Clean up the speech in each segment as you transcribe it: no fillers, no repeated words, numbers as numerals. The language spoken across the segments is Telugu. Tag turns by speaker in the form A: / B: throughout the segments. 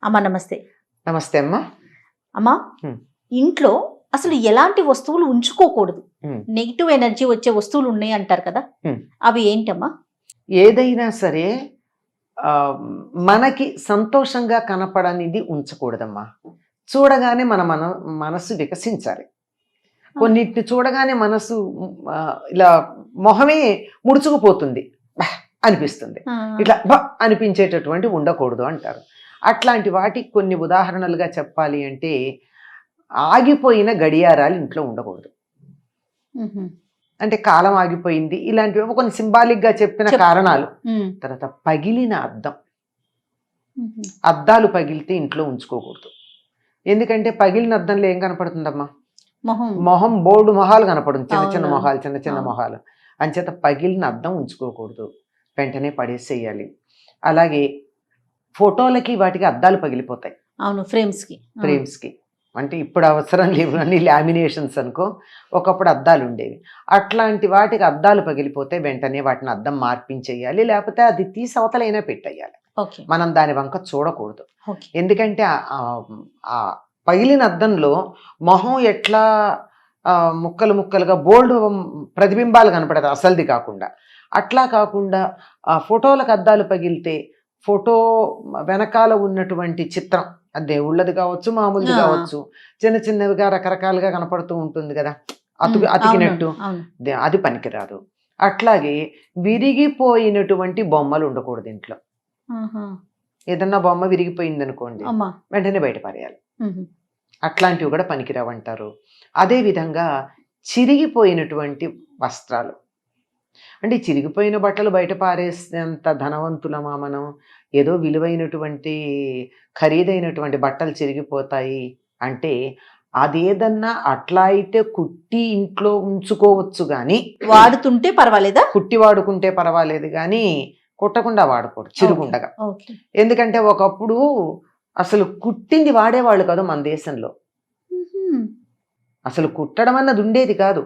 A: అమ్మ నమస్తే.
B: నమస్తే అమ్మా.
A: అమ్మా ఇంట్లో అసలు ఎలాంటి వస్తువులు ఉంచుకోకూడదు? నెగిటివ్ ఎనర్జీ వచ్చే వస్తువులు ఉన్నాయి అంటారు కదా, అవి ఏంటమ్మా?
B: ఏదైనా సరే మనకి సంతోషంగా కనపడనిది ఉంచకూడదమ్మా. చూడగానే మన మనసు వికసించాలి. కొన్నిటిని చూడగానే మనసు ఇలా మొహమే ముడుచుకుపోతుంది, అనిపిస్తుంది, ఇట్లా అనిపించేటటువంటి ఉండకూడదు అంటారు. అట్లాంటి వాటికి కొన్ని ఉదాహరణలుగా చెప్పాలి అంటే, ఆగిపోయిన గడియారాలు ఇంట్లో ఉండకూడదు. అంటే కాలం ఆగిపోయింది, ఇలాంటివి కొన్ని సింబాలిక్గా చెప్పిన కారణాలు. తర్వాత పగిలిన అద్దాలు పగిలితే ఇంట్లో ఉంచుకోకూడదు. ఎందుకంటే పగిలిన అద్దంలో ఏం కనపడుతుందమ్మా? మొహం బోర్డు మొహాలు కనపడుతుంది, చిన్న చిన్న మొహాలు. అంచేత పగిలిన అద్దం ఉంచుకోకూడదు, వెంటనే పడేసేయాలి. అలాగే ఫోటోలకి వాటికి అద్దాలు పగిలిపోతాయి.
A: అవును, ఫ్రేమ్స్కి
B: అంటే ఇప్పుడు అవసరం లేవు అని లామినేషన్స్ అనుకో, ఒకప్పుడు అద్దాలు ఉండేవి. అట్లాంటి వాటికి అద్దాలు పగిలిపోతే వెంటనే వాటిని అద్దం మార్పించేయాలి, లేకపోతే అది తీసి అవతలైనా పెట్టేయాలి. మనం దాని వంక చూడకూడదు. ఎందుకంటే ఆ పగిలిన అద్దంలో మొహం ఎట్లా ముక్కలు ముక్కలుగా బోల్డ్ ప్రతిబింబాలు కనపడతాయి అసలుది కాకుండా. అట్లా కాకుండా ఆ ఫోటోలకు అద్దాలు పగిలితే ఫోటో వెనకాల ఉన్నటువంటి చిత్రం, అది దేవుళ్ళది కావచ్చు, మామూలుది కావచ్చు, చిన్న చిన్నవిగా రకరకాలుగా కనపడుతూ ఉంటుంది కదా, అతికినట్టు, అది పనికిరాదు. అట్లాగే విరిగిపోయినటువంటి బొమ్మలు ఉండకూడదు ఇంట్లో. ఏదన్నా బొమ్మ విరిగిపోయింది అనుకోండి, వెంటనే బయట పారేయాలి. అట్లాంటివి కూడా పనికిరావంటారు. అదేవిధంగా చిరిగిపోయినటువంటి వస్త్రాలు, అంటే చిరిగిపోయిన బట్టలు బయట పారేసేంత ధనవంతులమా మనం? ఏదో విలువైనటువంటి ఖరీదైనటువంటి బట్టలు చిరిగిపోతాయి అంటే, అదేదన్నా అట్లా అయితే కుట్టి ఇంట్లో ఉంచుకోవచ్చు కానీ,
A: వాడుతుంటే పర్వాలేదా?
B: కుట్టి వాడుకుంటే పర్వాలేదు కానీ కుట్టకుండా వాడకూడదు చిరుగుండగా. ఎందుకంటే ఒకప్పుడు అసలు కుట్టింది వాడేవాళ్ళు కాదు మన దేశంలో. అసలు కుట్టడం అన్నది ఉండేది కాదు.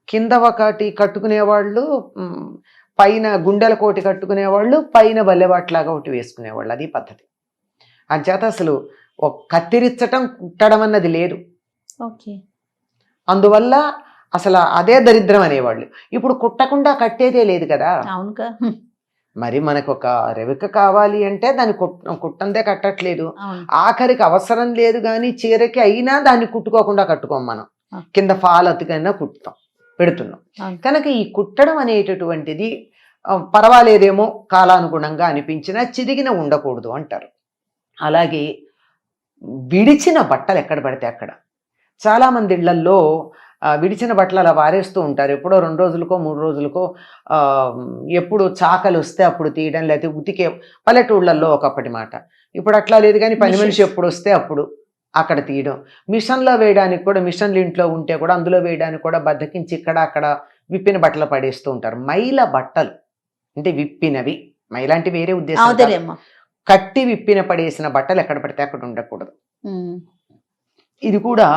B: కింద ఒకటి కట్టుకునేవాళ్ళు, పైన గుండెల కోటి కట్టుకునేవాళ్ళు, పైన బల్లెవాట్లాగా ఒకటి వేసుకునేవాళ్ళు, అది పద్ధతి. అంచేత అసలు కత్తిరించటం కుట్టడం అన్నది లేదు. అందువల్ల అసలు అదే దరిద్రం అనేవాళ్ళు. ఇప్పుడు కుట్టకుండా కట్టేదే లేదు కదా. మరి మనకు ఒక రెవిక కావాలి అంటే దాన్ని కుట్టందే కట్టట్లేదు. ఆఖరికి అవసరం లేదు కానీ చీరకి అయినా దాన్ని కుట్టుకోకుండా కట్టుకోం మనం, కింద ఫాల్ అతికైనా పెడుతున్నాం. కనుక ఈ కుట్టడం అనేటటువంటిది పర్వాలేదేమో కాలానుగుణంగా అనిపించినా చిరిగిన ఉండకూడదు అంటారు. అలాగే విడిచిన బట్టలు ఎక్కడ పడితే అక్కడ, చాలామంది ఇళ్లల్లో విడిచిన బట్టలు అలా వారేస్తూ ఉంటారు. ఎప్పుడో 2 రోజులకో 3 రోజులకో, ఎప్పుడు చాకలు వస్తే అప్పుడు తీయడం, లేకపోతే ఉతికే. పల్లెటూళ్ళల్లో ఒకప్పటి మాట, ఇప్పుడు అట్లా లేదు కానీ పని మనిషి ఎప్పుడు వస్తే అప్పుడు అక్కడ తీయడం. మిషన్లో వేయడానికి కూడా, మిషన్లు ఇంట్లో ఉంటే కూడా అందులో వేయడానికి కూడా బద్దకించి ఇక్కడ అక్కడ విప్పిన బట్టలు పడేస్తూ ఉంటారు. మైల బట్టలు అంటే విప్పినవి, మైలాంటి వేరే ఉద్దేశం, కట్టి విప్పిన పడేసిన బట్టలు ఎక్కడ పడితే అక్కడ ఉండకూడదు. ఇది కూడా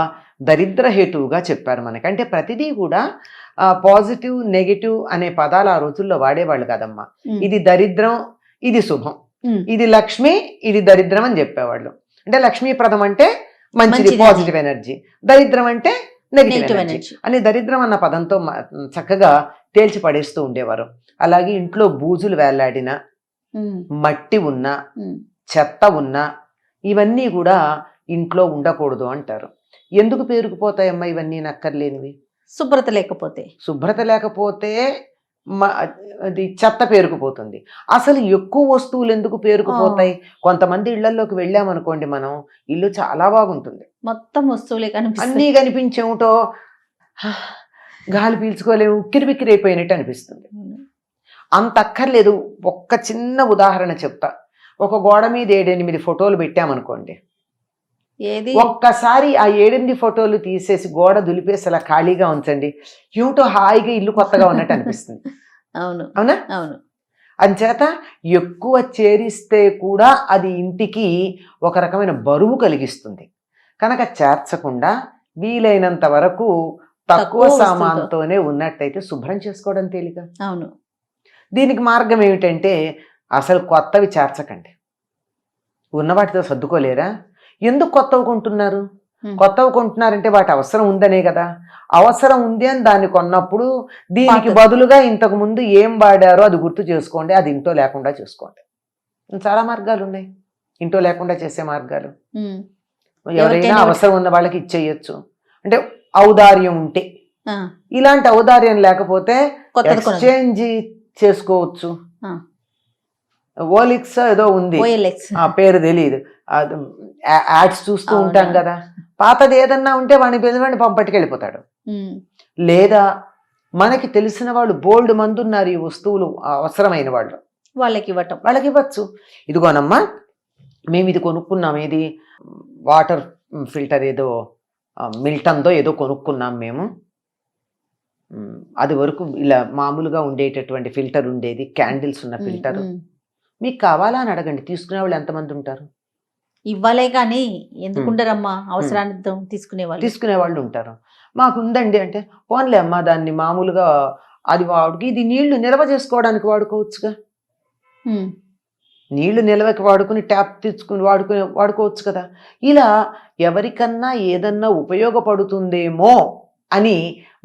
B: దరిద్ర హేతువుగా చెప్పారు మనకి. అంటే ప్రతిదీ కూడా పాజిటివ్ నెగిటివ్ అనే పదాలు ఆ రోజుల్లో వాడేవాళ్ళు కాదమ్మా. ఇది దరిద్రం, ఇది శుభం, ఇది లక్ష్మి, ఇది దరిద్రం అని చెప్పేవాళ్ళు. అంటే లక్ష్మీప్రదం అంటే మంచిది, పాజిటివ్ ఎనర్జీ, దరిద్రం అంటే నెగిటివ్ ఎనర్జీ అని దరిద్రం అన్న పదంతో చక్కగా తేల్చి పడేస్తూ ఉండేవారు. అలాగే ఇంట్లో బూజులు వేలాడిన, మట్టి ఉన్న, చెత్త ఉన్న, ఇవన్నీ కూడా ఇంట్లో ఉండకూడదు అంటారు. ఎందుకు పేరుకుపోతాయమ్మా ఇవన్నీ? నక్కర్లేనివి. శుభ్రత లేకపోతే అది చెత్త పేరుకుపోతుంది. అసలు ఎక్కువ వస్తువులు ఎందుకు పేరుకుపోతాయి? కొంతమంది ఇళ్లలోకి వెళ్ళామనుకోండి, మనం ఇల్లు చాలా బాగుంటుంది,
A: మొత్తం వస్తువులే
B: అన్నీ కనిపించేమిటో గాలి పీల్చుకోలేము, ఉక్కిరి బిక్కిరి అయిపోయినట్టు అనిపిస్తుంది. అంత అక్కర్లేదు. ఒక్క చిన్న ఉదాహరణ చెప్తా. ఒక గోడ మీద 7-8 ఫోటోలు పెట్టామనుకోండి, ఒక్కసారి ఆ 7-8 ఫోటోలు తీసేసి గోడ దులిపేసి అలా ఖాళీగా ఉంచండి, ఏమిటో హాయిగా ఇల్లు కొత్తగా ఉన్నట్టు అనిపిస్తుంది. అవునా? అంచేత ఎక్కువ చేరిస్తే కూడా అది ఇంటికి ఒక రకమైన బరువు కలిగిస్తుంది. కనుక చేర్చకుండా వీలైనంత వరకు తక్కువ సామాన్తోనే ఉన్నట్టయితే శుభ్రం చేసుకోవడం తేలిక. దీనికి మార్గం ఏమిటంటే, అసలు కొత్తవి చేర్చకండి. ఉన్న వాటితో సర్దుకోలేరా? ఎందుకు కొత్తవి కొంటున్నారు?
A: Hmm.
B: కొత్తవి కొంటున్నారంటే వాటి అవసరం ఉందనే కదా. అవసరం ఉంది అని దాన్ని కొన్నప్పుడు దీనికి
A: పాతది.
B: బదులుగా ఇంతకు ముందు ఏం వాడారో అది గుర్తు చేసుకోండి, అది ఇంట్లో లేకుండా చేసుకోండి. చాలా మార్గాలు ఉన్నాయి ఇంట్లో లేకుండా చేసే మార్గాలు.
A: ఉమ్.
B: ఎవరైనా
A: ఎవరికైనా
B: అవసరం ఉన్న వాళ్ళకి ఇచ్చేయచ్చు, అంటే ఔదార్యం ఉంటే.
A: ఆ,
B: ఇలాంటి ఔదార్యం లేకపోతే
A: కొత్తది కొనదు.
B: ఎక్స్చేంజ్ చేసుకోవచ్చు.
A: ఆ.
B: ఓలిక్స్ ఏదో ఉంది,
A: OLX.
B: ఆ పేరు తెలియదు, యాడ్స్ చూస్తూ
A: అవునా.
B: ఉంటాం కదా. పాతది ఏదన్నా ఉంటే వాడిని పిలిచి పంపట్టుకెళ్ళిపోతాడు.
A: ఉమ్.
B: లేదా మనకి తెలిసిన వాళ్ళు బోల్డ్ మంది ఉన్నారు ఈ వస్తువులు అవసరమైన వాళ్ళు,
A: వాళ్ళకి ఇవ్వటం.
B: వాళ్ళకి ఇవ్వచ్చు. ఇదిగోనమ్మా మేము ఇది కొనుక్కున్నాం, ఏది వాటర్ ఫిల్టర్ ఏదో మిల్టన్దో ఏదో కొనుక్కున్నాం మేము. అది వరకు ఇలా మామూలుగా ఉండేటటువంటి ఫిల్టర్ ఉండేది, క్యాండిల్స్ ఉన్న ఫిల్టర్.
A: ఉమ్.
B: మీకు కావాలా అని అడగండి, తీసుకునే వాళ్ళు ఎంతమంది ఉంటారు?
A: ఇవ్వాలే కానీ ఎందుకుండరమ్మా, అవసరాన్ని తీసుకునే వాళ్ళు.
B: తీసుకునే వాళ్ళు ఉంటారు. మాకు ఉందండి అంటే, పోన్లే అమ్మా దాన్ని మామూలుగా అది వాడికి, ఇది నీళ్లు నిల్వ చేసుకోవడానికి వాడుకోవచ్చుగా.
A: ఉమ్.
B: నీళ్లు నిల్వకి వాడుకుని ట్యాప్ తెచ్చుకుని వాడుకోవచ్చు కదా. ఇలా ఎవరికన్నా ఏదన్నా ఉపయోగపడుతుందేమో అని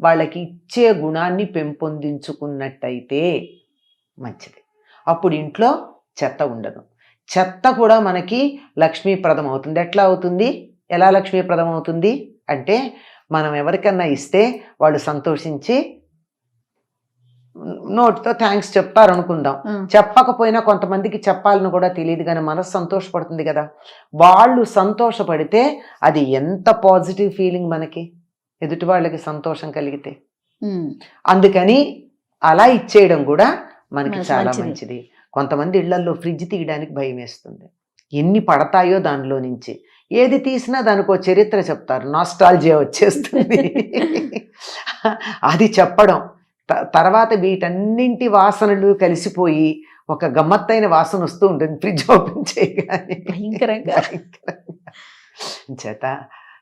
B: వాళ్ళకి ఇచ్చే గుణాన్ని పెంపొందించుకున్నట్టయితే మంచిది. అప్పుడు ఇంట్లో చెత్త ఉండదు. చెత్త కూడా మనకి లక్ష్మీప్రదం అవుతుంది. ఎట్లా అవుతుంది, ఎలా లక్ష్మీప్రదం అవుతుంది అంటే, మనం ఎవరికన్నా ఇస్తే వాళ్ళు సంతోషించి నోటితో థ్యాంక్స్ చెప్తారు అనుకుందాం. చెప్పకపోయినా కొంతమందికి చెప్పాలని కూడా తెలియదు, కానీ మనసు సంతోషపడుతుంది కదా. వాళ్ళు సంతోషపడితే అది ఎంత పాజిటివ్ ఫీలింగ్ మనకి, ఎదుటి వాళ్ళకి సంతోషం కలిగితే. అందుకని అలా ఇచ్చేయడం కూడా మనకి చాలా మంచిది. కొంతమంది ఇళ్లల్లో ఫ్రిడ్జ్ తీయడానికి భయం వేస్తుంది, ఎన్ని పడతాయో దానిలో నుంచి. ఏది తీసినా దానికో చరిత్ర చెప్తారు, నాస్టాల్జియా వచ్చేస్తుంది. అది చెప్పడం తర్వాత వీటన్నింటి వాసనలు కలిసిపోయి ఒక గమ్మత్తైన వాసన వస్తూ ఉంటుంది ఫ్రిడ్జ్ ఓపెన్ చేయగానే,
A: భయంకరంగా.
B: చేత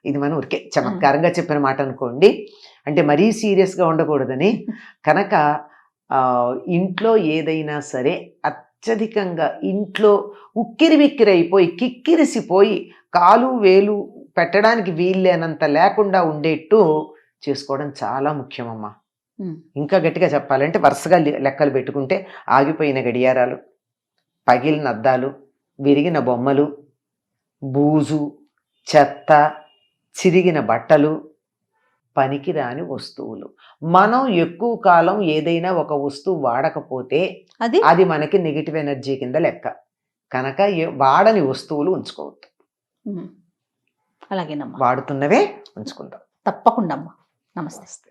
B: ఇది మనం ఊరికే చమత్కారంగా చెప్పిన మాట అనుకోండి, అంటే మరీ సీరియస్గా ఉండకూడదని. కనుక ఇంట్లో ఏదైనా సరే అత్యధికంగా ఇంట్లో ఉక్కిరిబిక్కిరైపోయి కిక్కిరిసిపోయి కాలు వేలు పెట్టడానికి వీల్లేనంత లేకుండా ఉండేట్టు చేసుకోవడం చాలా ముఖ్యమమ్మా. ఇంకా గట్టిగా చెప్పాలంటే వరుసగా లెక్కలు పెట్టుకుంటే ఆగిపోయిన గడియారాలు, పగిలిన అద్దాలు, విరిగిన బొమ్మలు, బూజు, చెత్త, చిరిగిన బట్టలు, పనికిరాని వస్తువులు. మనం ఎక్కువ కాలం ఏదైనా ఒక వస్తువు వాడకపోతే అది మనకి నెగిటివ్ ఎనర్జీ కింద లెక్క. కనుక వాడని వస్తువులు ఉంచుకోవద్దు,
A: అలాగేనమ్మా,
B: వాడుతున్నవే ఉంచుకుందాం.
A: తప్పకుండా అమ్మా. నమస్తే.